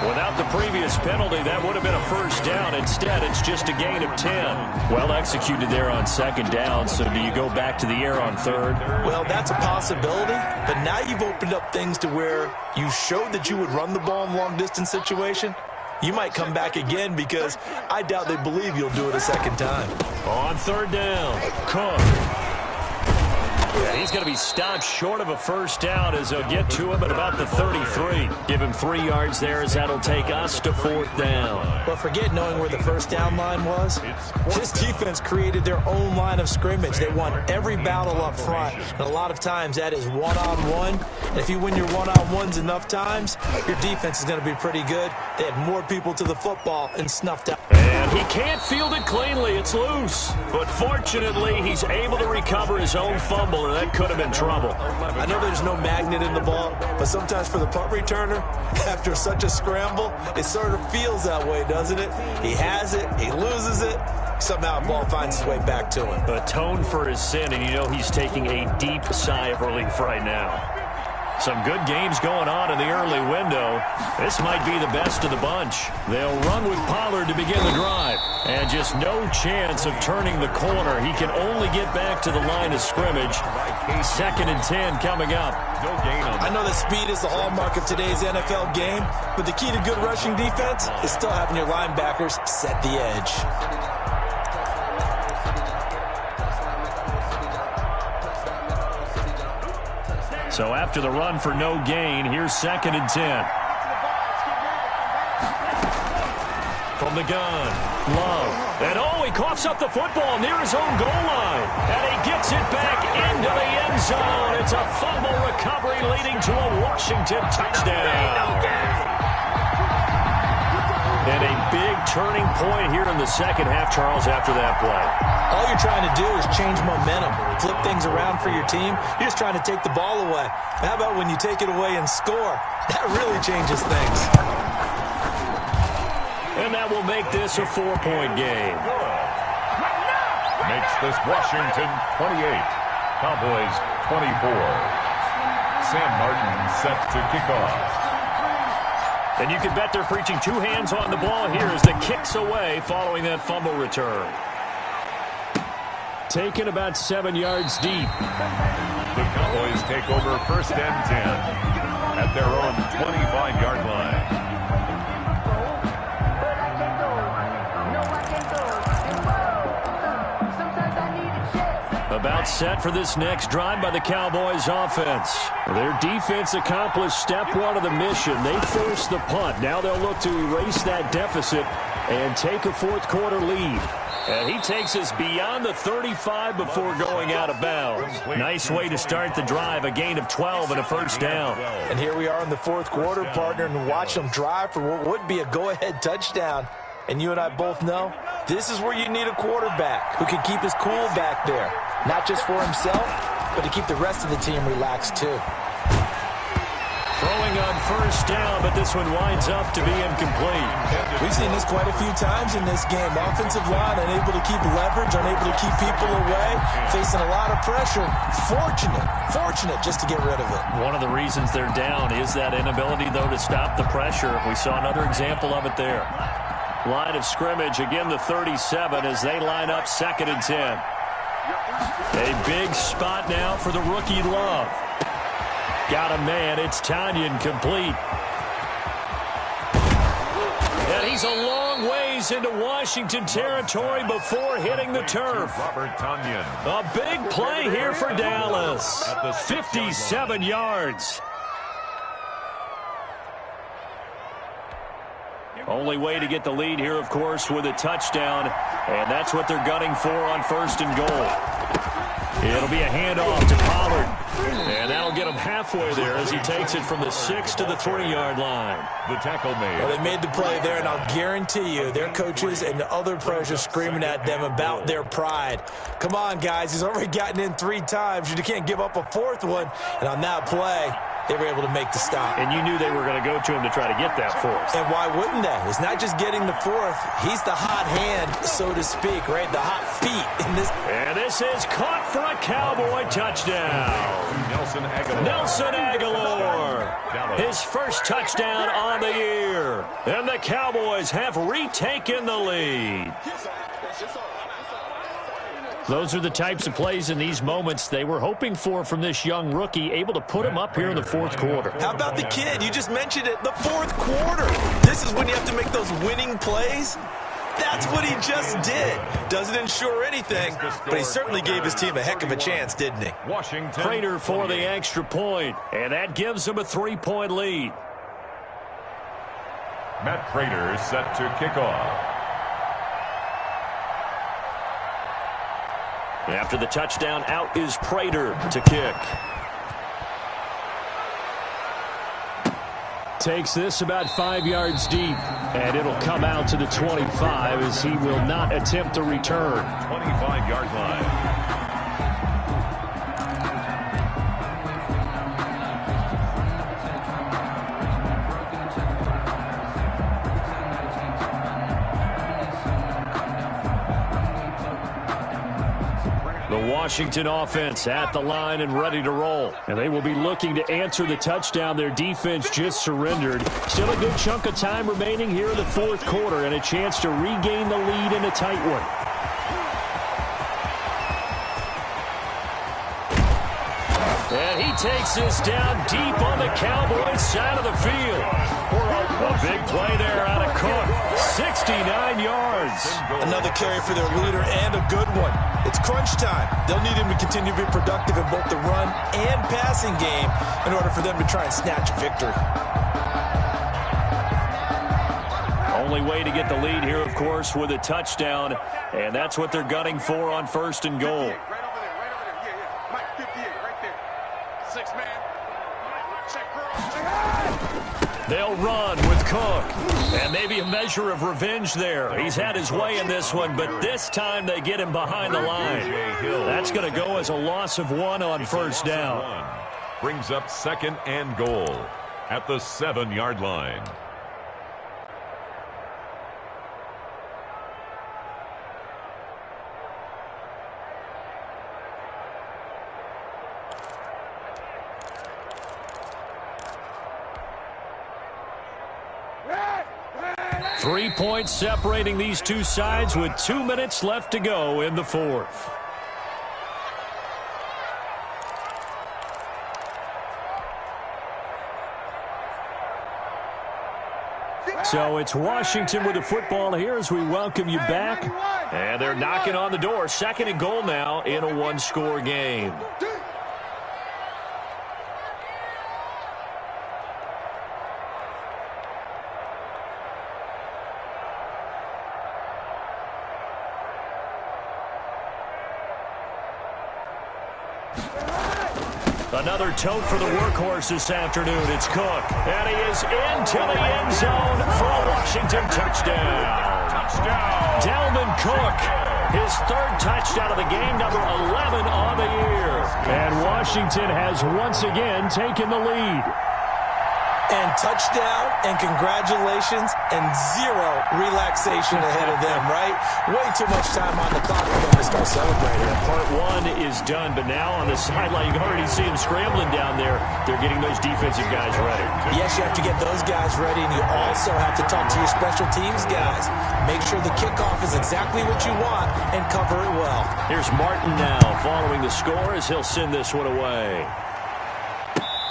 Speaker 1: Without the previous penalty, that would have been a first down. Instead, it's just a gain of 10. Well executed there on second down, so do you go back to the air on third?
Speaker 4: Well, that's a possibility, but now you've opened up things to where you showed that you would run the ball in long-distance situation. You might come back again because I doubt they believe you'll do it a second time.
Speaker 1: On third down, Cook. He's going to be stopped short of a first down as they'll get to him at about the 33. Give him 3 yards there as that'll take us to fourth down.
Speaker 4: But forget knowing where the first down line was. This defense created their own line of scrimmage. They won every battle up front. And a lot of times that is one-on-one. And if you win your one-on-ones enough times, your defense is going to be pretty good. They had more people to the football and snuffed out.
Speaker 1: And he can't field it cleanly. It's loose. But fortunately, he's able to recover his own fumble, and that could have been trouble.
Speaker 4: I know there's no magnet in the ball, but sometimes for the punt returner, after such a scramble, it sort of feels that way, doesn't it? He has it, he loses it, somehow the ball finds its way back to him.
Speaker 1: Atone for his sin, and you know he's taking a deep sigh of relief right now. Some good games going on in the early window. This might be the best of the bunch. They'll run with Pollard to begin the drive. And just no chance of turning the corner. He can only get back to the line of scrimmage. Second and 10 coming up.
Speaker 4: I know that speed is the hallmark of today's NFL game, but the key to good rushing defense is still having your linebackers set the edge.
Speaker 1: So after the run for no gain, here's second and 10. From the gun, Love. And he coughs up the football near his own goal line. And he gets it back into the end zone. It's a fumble recovery leading to a Washington touchdown. And a big turning point here in the second half, Charles, after that play.
Speaker 4: All you're trying to do is change momentum, flip things around for your team. You're just trying to take the ball away. How about when you take it away and score? That really changes things.
Speaker 1: And that will make this a 4-point game.
Speaker 2: Makes this Washington 28, Cowboys 24. Sam Martin set to kick off.
Speaker 1: And you can bet they're preaching 2 hands on the ball here as the kick's away following that fumble return. Taken about 7 yards deep.
Speaker 2: The Cowboys take over first and 10 at their own 25-yard line.
Speaker 1: About set for this next drive by the Cowboys offense. Their defense accomplished step 1 of the mission. They forced the punt. Now they'll look to erase that deficit and take a fourth-quarter lead. And he takes us beyond the 35 before going out of bounds. Nice way to start the drive, a gain of 12 and a first down.
Speaker 4: And here we are in the fourth quarter, partner, and watch them drive for what would be a go-ahead touchdown. And you and I both know this is where you need a quarterback who can keep his cool back there. Not just for himself, but to keep the rest of the team relaxed too.
Speaker 1: Throwing on first down, but this one winds up to be incomplete.
Speaker 3: We've seen this quite a few times in this game. Offensive line unable to keep leverage, unable to keep people away, facing a lot of pressure. Fortunate just to get rid of it.
Speaker 1: One of the reasons they're down is that inability, though, to stop the pressure. We saw another example of it there. Line of scrimmage, again the 37 as they line up 2nd and 10. A big spot now for the rookie Love. Got a man. It's Tanyan complete. And he's a long ways into Washington territory before hitting the turf.
Speaker 2: Robert Tanyan.
Speaker 1: A big play here for Dallas. 57 yards. Only way to get the lead here, of course, with a touchdown. And that's what they're gunning for on 1st and goal. It'll be a handoff to Pollard. And that'll get him halfway there as he takes it from the 6 to the 3-yard line.
Speaker 2: The tackle made.
Speaker 3: Well, they made the play there, and I'll guarantee you their coaches and the other players are screaming at them about their pride. Come on, guys. He's already gotten in 3 times. You can't give up a 4th one. And on that play, they were able to make the stop.
Speaker 1: And you knew they were going to go to him to try to get that 4th.
Speaker 3: And why wouldn't they? It's not just getting the 4th. He's the hot hand, so to speak, right? The hot feet in this.
Speaker 1: And this is caught for a Cowboy touchdown. Nelson Aguilar. His first touchdown on the year. And the Cowboys have retaken the lead. Those are the types of plays in these moments they were hoping for from this young rookie, able to put him up here in the 4th quarter.
Speaker 3: How about the kid? You just mentioned it, the 4th quarter. This is when you have to make those winning plays. That's what he just did. Doesn't ensure anything, but he certainly gave his team a heck of a chance, didn't he?
Speaker 2: Washington.
Speaker 1: Prater for the extra point, and that gives him a 3-point lead.
Speaker 2: Matt Prater set to kick off.
Speaker 1: After the touchdown, out is Prater to kick. Takes this about 5 yards deep, and it'll come out to the 25 as he will not attempt to return.
Speaker 2: 25-yard line.
Speaker 1: Washington offense at the line and ready to roll. And they will be looking to answer the touchdown their defense just surrendered. Still a good chunk of time remaining here in the 4th quarter and a chance to regain the lead in a tight one. And he takes this down deep on the Cowboys side of the field. A big play there out of Cook. 69 yards.
Speaker 3: Another carry for their leader and a good one. It's crunch time. They'll need him to continue to be productive in both the run and passing game in order for them to try and snatch a victory.
Speaker 1: Only way to get the lead here, of course, with a touchdown, and that's what they're gunning for on 1st and goal.
Speaker 5: Right over there. Yeah. Mike, 58, right there. 6-man. Check girl.
Speaker 1: They'll run with Cook. And maybe a measure of revenge there. He's had his way in this one, but this time they get him behind the line. That's going to go as a loss of 1 on 1st down.
Speaker 2: Brings up 2nd and goal at the 7-yard line.
Speaker 1: Three points separating these two sides with 2 minutes left to go in the 4th. So it's Washington with the football here as we welcome you back. And they're knocking on the door. 2nd and goal now in a 1-score game. Another tote for the workhorse this afternoon. It's Cook. And he is into the end zone for a Washington touchdown.
Speaker 2: Touchdown.
Speaker 1: Dalvin Cook, his 3rd touchdown of the game, number 11 on the year. And Washington has once again taken the lead.
Speaker 4: And touchdown and congratulations and zero relaxation ahead of them, right? Way too much time on the clock for them to start celebrating.
Speaker 1: Yeah, part one is done, but now on the sideline, you can already see them scrambling down there. They're getting those defensive guys ready.
Speaker 4: Yes, you have to get those guys ready, and you also have to talk to your special teams guys. Make sure the kickoff is exactly what you want and cover it well.
Speaker 1: Here's Martin now following the score as he'll send this one away.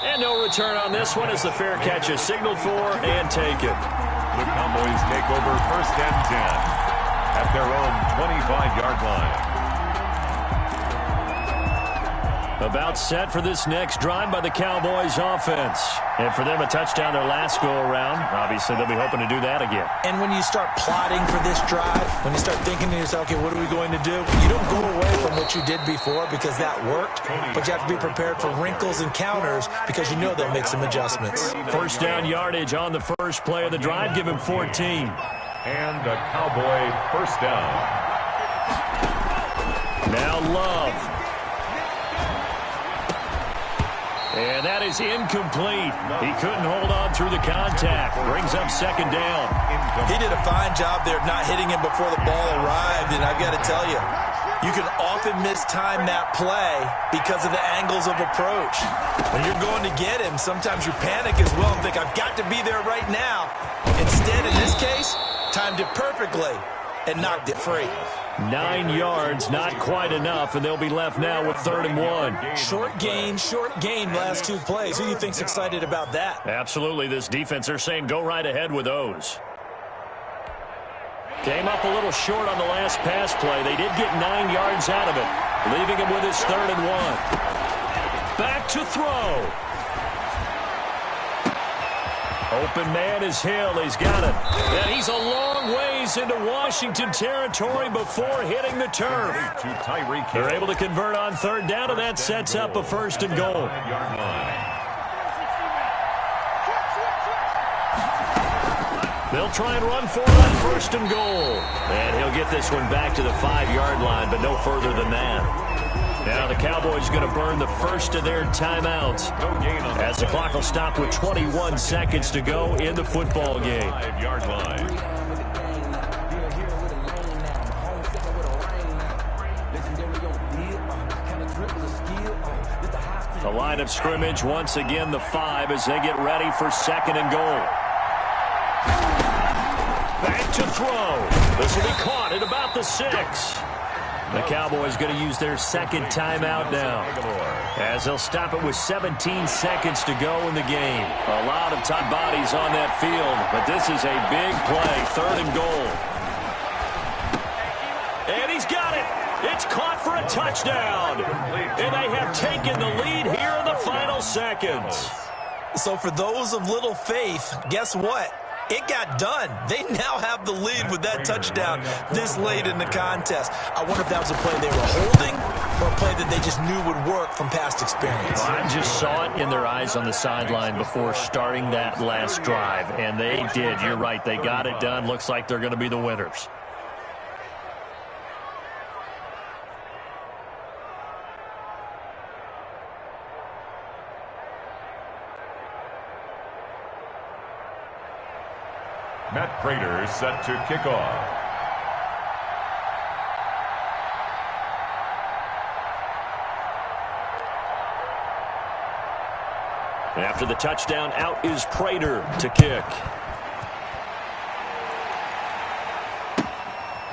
Speaker 1: And no return on this one as the fair catch is signaled for and taken.
Speaker 2: The Cowboys take over 1st and 10 at their own 25-yard line.
Speaker 1: About set for this next drive by the Cowboys offense. And for them, a touchdown their last go-around. Obviously, they'll be hoping to do that again.
Speaker 4: And when you start plotting for this drive, when you start thinking to yourself, okay, what are we going to do? You don't go away from what you did before because that worked, but you have to be prepared for wrinkles and counters because you know they'll make some adjustments.
Speaker 1: First down yardage on the first play of the drive. Give him 14.
Speaker 2: And a Cowboy first down.
Speaker 1: Now Love. And that is incomplete. He couldn't hold on through the contact. Brings up second down.
Speaker 3: He did a fine job there of not hitting him before the ball arrived, and I've got to tell you, you can often mistime that play because of the angles of approach. When you're going to get him, sometimes you panic as well and think, I've got to be there right now. Instead, in this case, timed it perfectly and knocked it free.
Speaker 1: 9 yards, not quite enough, and they'll be left now with 3rd and 1.
Speaker 4: Short gain, last 2 plays. Who do you think's excited about that?
Speaker 1: Absolutely, this defense, they're saying go right ahead with those. Came up a little short on the last pass play. They did get 9 yards out of it, leaving him with his 3rd and 1. Back to throw. Open man is Hill. He's got it. And he's a long ways into Washington territory before hitting the turf. They're able to convert on 3rd down, and that sets up a 1st and goal. They'll try and run for it on 1st and goal. And he'll get this one back to the 5-yard line, but no further than that. Now the Cowboys going to burn the first of their timeouts as the clock will stop with 21 seconds to go in the football game.
Speaker 2: 5-yard line.
Speaker 1: The line of scrimmage once again the 5 as they get ready for 2nd and goal. Back to throw. This will be caught at about the 6. The Cowboys going to use their 2nd timeout now as they'll stop it with 17 seconds to go in the game. A lot of top bodies on that field, but this is a big play. 3rd and goal. And he's got it. It's caught for a touchdown. And they have taken the lead here in the final seconds.
Speaker 3: So for those of little faith, guess what? It got done. They now have the lead with that touchdown this late in the contest. I wonder if that was a play they were holding or a play that they just knew would work from past experience.
Speaker 1: I just saw it in their eyes on the sideline before starting that last drive, and they did. You're right. They got it done. Looks like they're going to be the winners.
Speaker 2: Matt Prater set to kick off.
Speaker 1: After the touchdown, out is Prater to kick.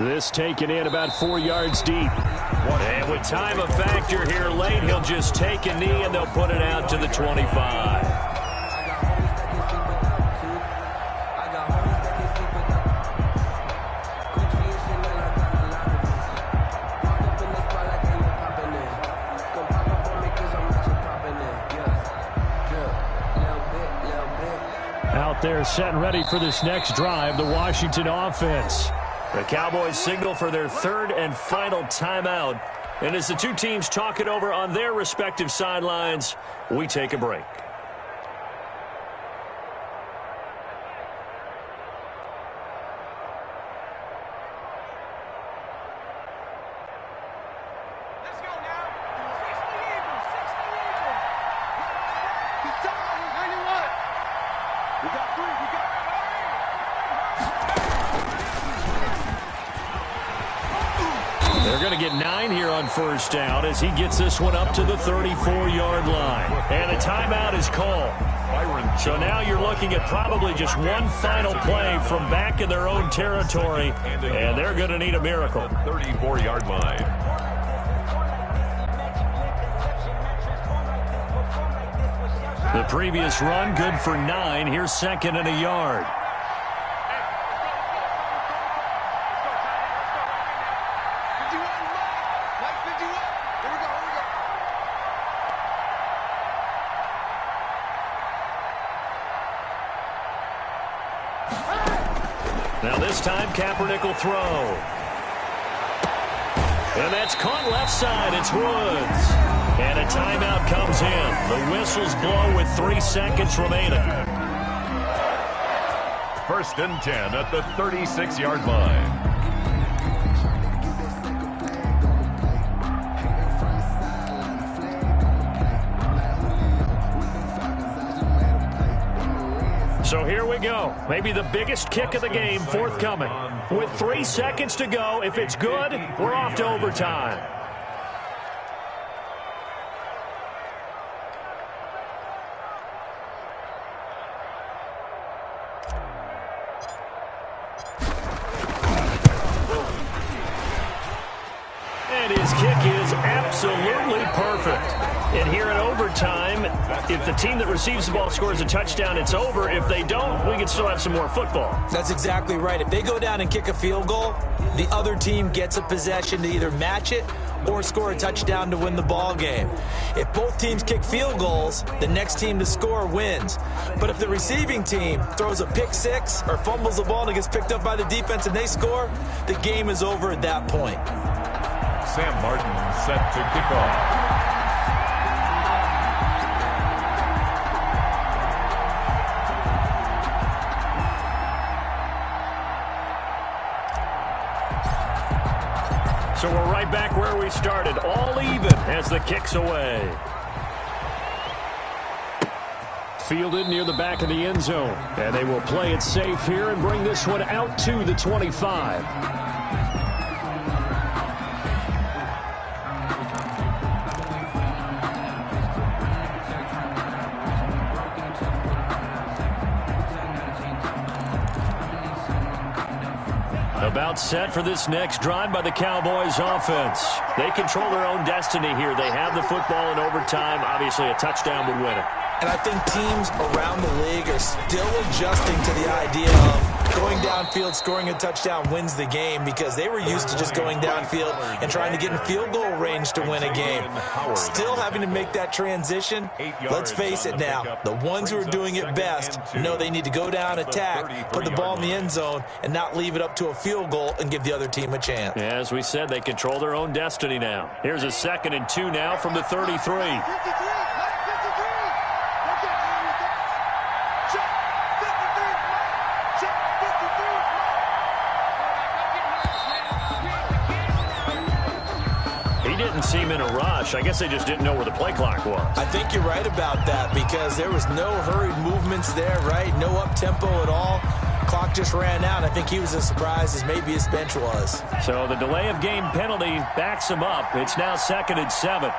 Speaker 1: This taken in about 4 yards deep. And with time a factor here late, he'll just take a knee and they'll put it out to the 25. Out there set and ready for this next drive, the Washington offense. The Cowboys signal for their 3rd and final timeout. And as the two teams talk it over on their respective sidelines, we take a break. They're going to get 9 here on first down as he gets this one up to the 34-yard line. And a timeout is called. So now you're looking at probably just one final play from back in their own territory, and they're going to need a miracle.
Speaker 2: 34-yard line.
Speaker 1: The previous run, good for 9. Here's 2nd and a yard. Now this time, Kaepernick will throw. And that's caught left side. It's Woods. And a timeout comes in. The whistles blow with 3 seconds remaining.
Speaker 2: 1st and 10 at the 36-yard line.
Speaker 1: So here we go. Maybe the biggest kick of the game forthcoming. With 3 seconds to go, if it's good, we're off to overtime. And his kick is absolutely perfect. And here in overtime, if the team that receives the ball scores a touchdown, it's over. If they don't, we can still have some more football.
Speaker 4: That's exactly right. If they go down and kick a field goal, the other team gets a possession to either match it or score a touchdown to win the ball game. If both teams kick field goals, the next team to score wins. But if the receiving team throws a pick six or fumbles the ball and it gets picked up by the defense and they score, the game is over at that point.
Speaker 2: Sam Martin set to kick off.
Speaker 1: So we're right back where we started, all even as the kick's away. Fielded near the back of the end zone. And they will play it safe here and bring this one out to the 25. About set for this next drive by the Cowboys offense. They control their own destiny here. They have the football in overtime. Obviously, a touchdown would win it.
Speaker 4: And I think teams around the league are still adjusting to the idea of going downfield, scoring a touchdown wins the game, because they were used to just going downfield and trying to get in field goal range to win a game. Still having to make that transition. Let's face it now, the ones who are doing it best know they need to go down, attack, put the ball in the end zone, and not leave it up to a field goal and give the other team a chance.
Speaker 1: As we said, they control their own destiny now. Here's a 2nd and 2 now from the 33. Didn't seem in a rush. I guess they just didn't know where the play clock was.
Speaker 4: I think you're right about that, because there was no hurried movements there, right? No up-tempo at all. Clock just ran out. I think he was as surprised as maybe his bench was.
Speaker 1: So the delay of game penalty backs him up. It's now 2nd and 7.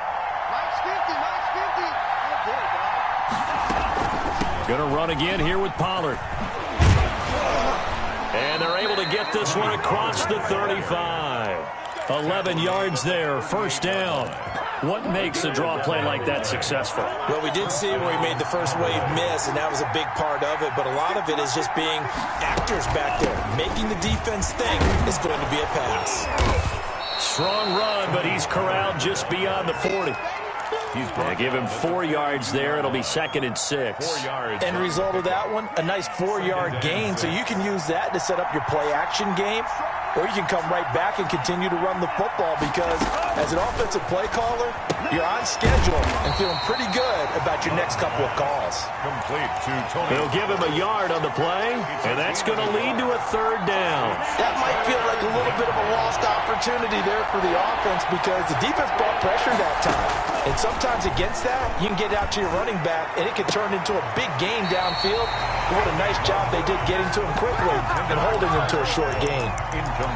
Speaker 1: Gonna run again here with Pollard. And they're able to get this one across the 35. 11 yards there, first down. What makes a draw play like that successful?
Speaker 4: Well, we did see where he made the first wave miss, and that was a big part of it. But a lot of it is just being actors back there. Making the defense think it's going to be a pass.
Speaker 1: Strong run, but he's corralled just beyond the 40. They give him 4 yards there. It'll be 2nd and 6.
Speaker 2: 4 yards.
Speaker 4: End result of that one, a nice 4-yard gain. So you can use that to set up your play-action game, or you can come right back and continue to run the football, because as an offensive play caller, you're on schedule and feeling pretty good about your next couple of calls.
Speaker 2: Complete to Tony.
Speaker 1: They'll give him a yard on the play, and that's going to lead to a 3rd down.
Speaker 4: That might feel like a little
Speaker 3: bit of a lost opportunity there for the offense because the defense brought pressure that time. And sometimes against that, you can get out to your running back, and it can turn into a big gain downfield. What a nice job they did getting to him quickly and holding him to a short gain.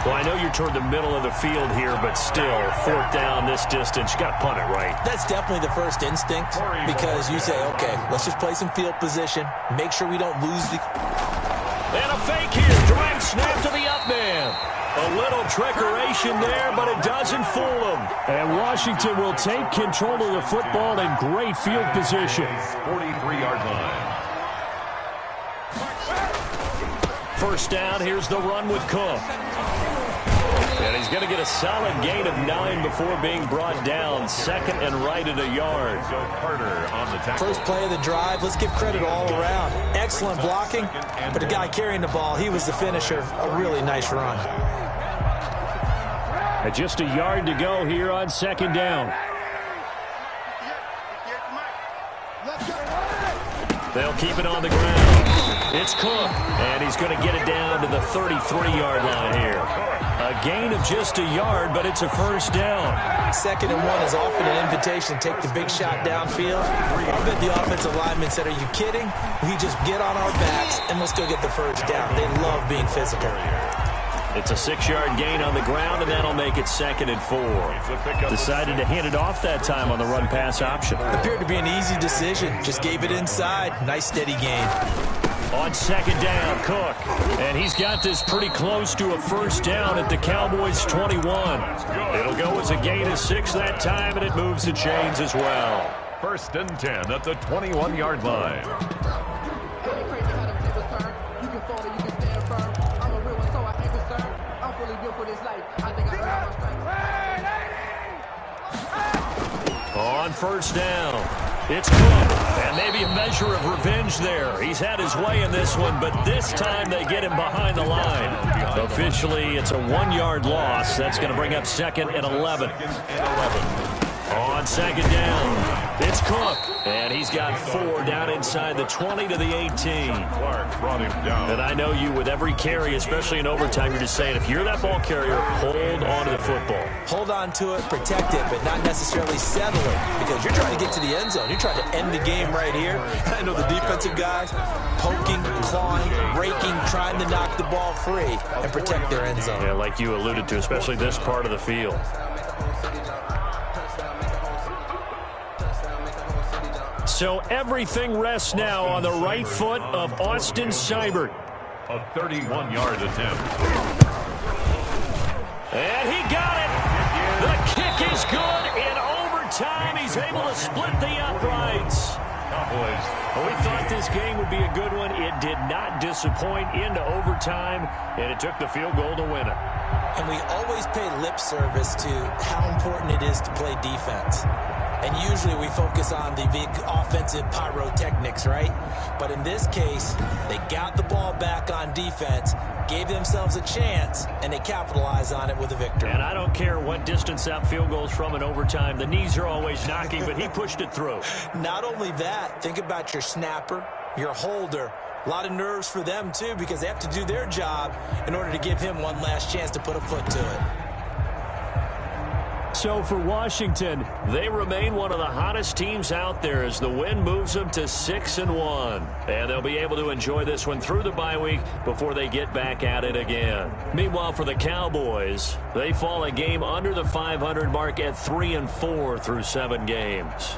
Speaker 1: Well, I know you're toward the middle of the field here, but still, fourth down this distance, you got to punt it right.
Speaker 4: That's definitely the first instinct because you say, okay, let's just play some field position, make sure we don't lose the...
Speaker 1: And a fake here, drag snap to the up man. A little trickeration there, but it doesn't fool them. And Washington will take control of the football in great field position.
Speaker 2: 43-yard line.
Speaker 1: First down, here's the run with Cook. And he's going to get a solid gain of 9 before being brought down. Second and right at a yard.
Speaker 2: Go Carter on the tackle.
Speaker 4: First play of the drive, let's give credit all around. Excellent blocking, but the guy carrying the ball, he was the finisher. A really nice run.
Speaker 1: Just a yard to go here on second down. They'll keep it on the ground. It's Cook, and he's going to get it down to the 33-yard line here. A gain of just a yard, but it's a first down.
Speaker 4: Second and 1 is often an invitation to take the big shot downfield. I bet the offensive lineman said, are you kidding? We just get on our backs, and let's go get the first down. They love being physical.
Speaker 1: It's a 6-yard gain on the ground, and that'll make it second and 4. Decided to hand it off that time on the run-pass option.
Speaker 4: Appeared to be an easy decision. Just gave it inside. Nice, steady gain.
Speaker 1: On second down, Cook. And he's got this pretty close to a first down at the Cowboys' 21. It'll go as a gain of 6 that time, and it moves the chains as well.
Speaker 2: First and 10 at the 21-yard line.
Speaker 1: On first down, it's Cook, and maybe a measure of revenge there. He's had his way in this one, but this time they get him behind the line. Officially, it's a 1-yard loss. That's going to bring up second and 11. On second down, it's Cook, and he's got 4 down inside the 20 to the 18.
Speaker 2: Clark brought him down.
Speaker 1: And I know you, with every carry, especially in overtime, you're just saying, if you're that ball carrier, hold on to the football.
Speaker 4: Hold on to it, protect it, but not necessarily settle it, because you're trying to get to the end zone. You're trying to end the game right here. I know the defensive guys poking, clawing, raking, trying to knock the ball free and protect their end zone.
Speaker 1: Yeah, like you alluded to, especially this part of the field. So everything rests now on the right foot of Austin Seibert.
Speaker 2: A 31-yard attempt.
Speaker 1: And he got it. The kick is good. In overtime, he's able to split the uprights.
Speaker 2: Cowboys.
Speaker 1: Well, we thought this game would be a good one. It did not disappoint into overtime, and it took the field goal to win it.
Speaker 4: And we always pay lip service to how important it is to play defense. And usually we focus on the big offensive pyrotechnics, right? But in this case, they got the ball back on defense, gave themselves a chance, and they capitalized on it with a victory.
Speaker 1: And I don't care what distance that field goes from in overtime. The knees are always knocking, but he pushed it through.
Speaker 4: Not only that, think about your snapper, your holder. A lot of nerves for them, too, because they have to do their job in order to give him one last chance to put a foot to it.
Speaker 1: So for Washington, they remain one of the hottest teams out there as the win moves them to 6-1. And they'll be able to enjoy this one through the bye week before they get back at it again. Meanwhile, for the Cowboys, they fall a game under the 500 mark at 3-4 through 7 games.